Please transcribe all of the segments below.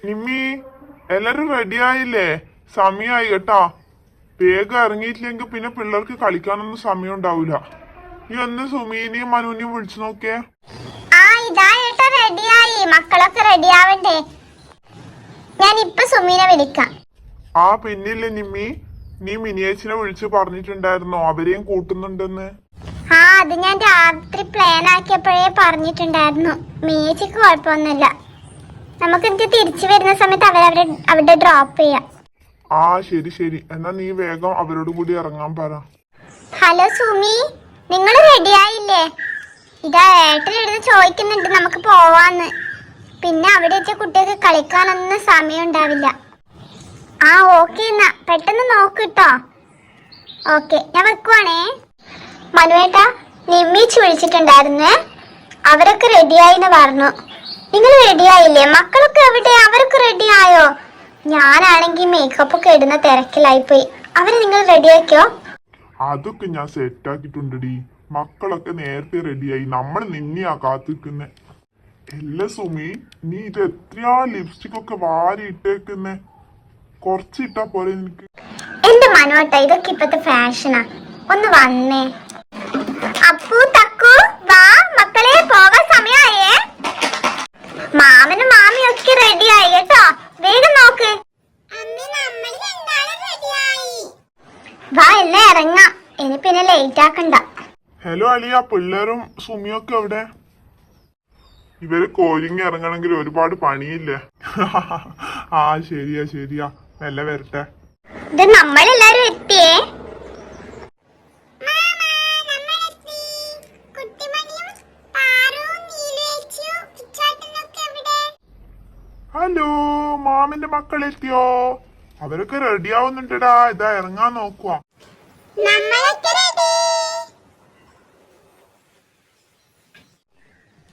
നിമ്മി എല്ലാരും റെഡിയായില്ലേ? സമയായി കേട്ടാ. വേഗം ഇറങ്ങിയിട്ടില്ലെങ്കിൽ പിന്നെ പിള്ളേർക്ക് കളിക്കാനൊന്നും സമയം ഉണ്ടാവൂല. നീ ഒന്ന് സുമീനെയും മനുവിനെയും വിളിച്ചു നോക്കിയേ. റെഡിയായി, മക്കളൊക്കെ റെഡിയാവണ്ടേ? ഞാൻ ഇപ്പൊ സുമീനെ വിളിക്കാം. പിന്നില്ലേ നിമ്മി, നീ മിനിയേച്ചിനെ വിളിച്ച് പറഞ്ഞിട്ടുണ്ടായിരുന്നോ അവരെയും കൂട്ടുന്നുണ്ടെന്ന്? അത് ഞാൻ രാത്രി പ്ലാൻ ആക്കിയപ്പോഴേ പറഞ്ഞിട്ടുണ്ടായിരുന്നു. മിനിയേച്ചിക്ക് കുഴപ്പമൊന്നുമില്ല. നമുക്ക് എനിക്ക് തിരിച്ചു വരുന്ന സമയത്ത് അവിടെ ഡ്രോപ്പ് ചെയ്യാം. ശരി ശരി, എന്നാ നീ വേഗം അവരോട് കൂടി ഇറങ്ങാൻ പറ. ഹലോ സുമി, നിങ്ങൾ റെഡിയായില്ലേ? ഇതാ ഏട്ടനെടുത്ത് ചോദിക്കുന്നുണ്ട് നമുക്ക് പോവാന്ന്. പിന്നെ അവിടെ വെച്ച കുട്ടികൾക്ക് കളിക്കാനൊന്നും സമയം ഉണ്ടാവില്ല. ഓക്കെ, എന്നാ പെട്ടെന്ന് നോക്കിട്ടോ. ഓക്കെ, ഞാൻ വെക്കുവാണേ. മനുവേട്ടാ, നിമ്മീച്ച് വിളിച്ചിട്ടുണ്ടായിരുന്നേ. അവരൊക്കെ റെഡിയായിന്ന് പറഞ്ഞു. നിങ്ങൾ റെഡിയായില്ലേ? മക്കളൊക്കെ എവിടെ? അവരൊക്കെ റെഡിയായോ? ഞാനാണെങ്കിൽ മേക്കപ്പ് ഒക്കെ ഇടുന്ന തിരക്കിലായിപ്പോയി. അവര് നിങ്ങൾ റെഡിയാക്കിയോ? അതൊക്കെ ഞാൻ സെറ്റ് ആക്കിട്ടുണ്ടടി. മക്കളൊക്കെ നേരത്തെ റെഡിയായി. നമ്മൾ നിന്നെയാ കാത്തിരിക്കുന്നെ. അല്ല സുമി, നീ ഇത് എത്രയാ ലിപ്സ്റ്റിക് ഒക്കെ വാരി ഇട്ടേക്കുന്നെ? കൊറച്ചിട്ടാ പോലെ നിനക്ക്. എന്റെ മനോട്ട, ഇതൊക്കെ ഇപ്പത്തെ ഫാഷനാ. ഒന്ന് വന്നേ. അപ്പു തക്കു വാ മക്കളെ, പോകാൻ സമയായേ. മാമനും മാമിയും ഒക്കെ റെഡിയായി കേട്ടോ. വേഗം നോക്ക്. വാ എല്ലാം ഇറങ്ങാം. ഇനി പിന്നെ ലേറ്റ് ആക്കണ്ട. ഹലോ അലിയ, പിള്ളേരും സുമിയൊക്കെ എവിടെ? ഇവര് കോരിങ്ങി ഇറങ്ങണമെങ്കിൽ ഒരുപാട് പണിയില്ലേ? ശരിയാ മെല്ലെ വരട്ടെ. ഇത് നമ്മളെല്ലാരും എത്തിയേ. ഹലോ, മാമിന്റെ മക്കൾ എത്തിയോ? അവരൊക്കെ റെഡി ആവുന്നുണ്ടടാ. ഇതാ ഇറങ്ങാൻ നോക്കുവാ.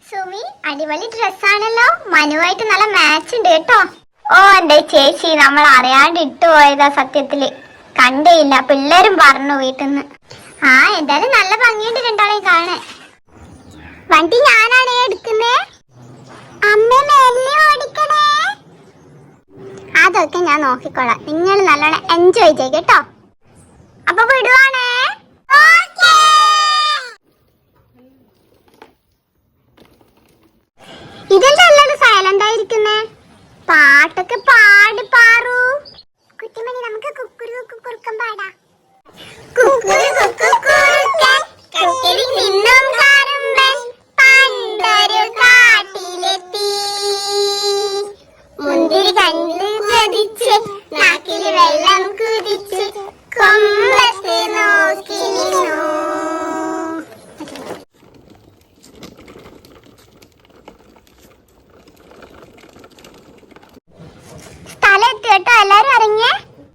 സുമി, അടിപൊളി ഡ്രസ്സാണല്ലോ. മനുവായിട്ട് നല്ല മാച്ച് ഉണ്ട് കേട്ടോ. എന്റെ ചേച്ചി, നമ്മൾ അറിയാണ്ട് ഇട്ടു പോയതാ. സത്യത്തില് കണ്ടേയില്ല. പിള്ളേരും പറഞ്ഞു വീട്ടിന്ന്. എന്തായാലും നല്ല ഭംഗിയുണ്ട് രണ്ടാളെ കാണാൻ. വണ്ടി ഞാനാണേ എടുക്കുന്നേ. അമ്മ മെല്ലെ ഓടിക്കണേ. അതൊക്കെ ഞാൻ നോക്കിക്കോളാം. നിങ്ങൾ നല്ലോണം എൻജോയ് ചെയ്യ കേട്ടോ. അപ്പൊ വിടുവാണേ. ഇതെന്താ സൈലന്റ് ആയിരിക്കുന്നേ? പാട്ടൊക്കെ പാടി പാറു. കുട്ടിമണി, നമുക്ക് കുക്കുരു കുക്കുറുക്കം പാടാ. കുക്കുരു കുക്കുറുക്കൻ കുക്കിരി നിന്നും കാറുമ്പൻ പണ്ടൊരു കാട്ടിലെത്തി. മുന്തിരി കണ്ട് കൊതിച്ച് നാക്കിൽ വെള്ളം